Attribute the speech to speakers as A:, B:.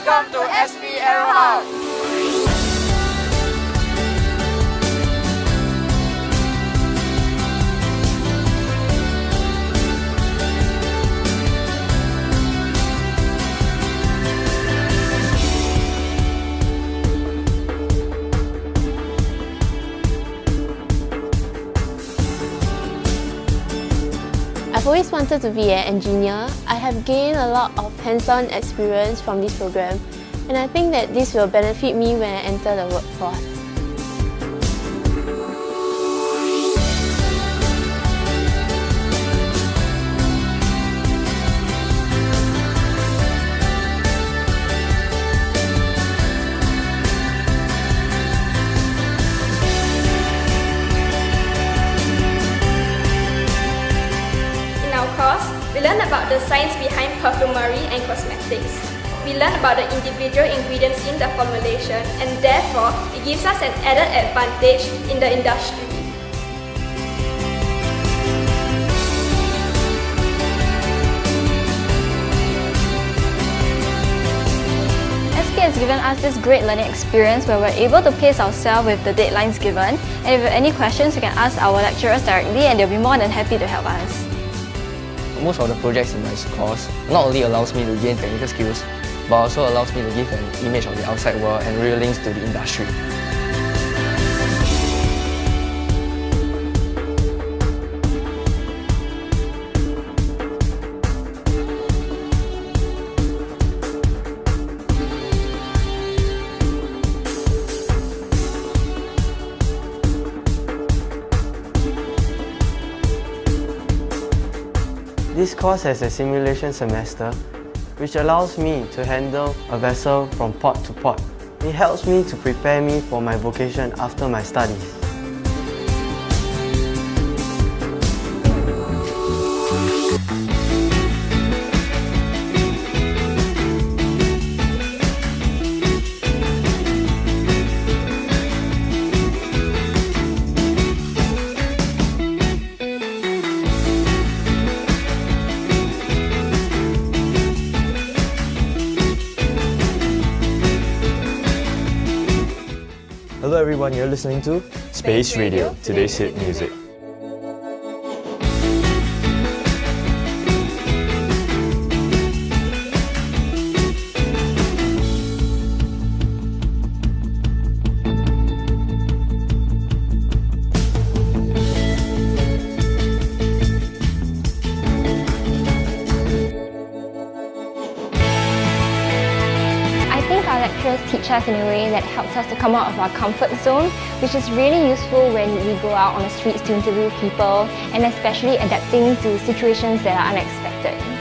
A: Welcome to SP Aero House.
B: I've always wanted to be an engineer. I have gained a lot of hands-on experience from this program, and I think that this will benefit me when I enter the workforce.
C: We learn about the science behind perfumery and cosmetics. We learn about the individual ingredients in the formulation, and therefore it gives us an added advantage in the industry.
D: SK has given us this great learning experience where we're able to pace ourselves with the deadlines given, and if you have any questions, you can ask our lecturers directly and they'll be more than happy to help us.
E: Most of the projects in my course not only allows me to gain technical skills, but also allows me to give an image of the outside world and real links to the industry.
F: This course has a simulation semester, which allows me to handle a vessel from port to port. It helps me to prepare me for my vocation after my studies.
G: Hello everyone, you're listening to Space Radio, today's hit music.
D: Our lecturers teach us in a way that helps us to come out of our comfort zone, which is really useful when we go out on the streets to interview people, and especially adapting to situations that are unexpected.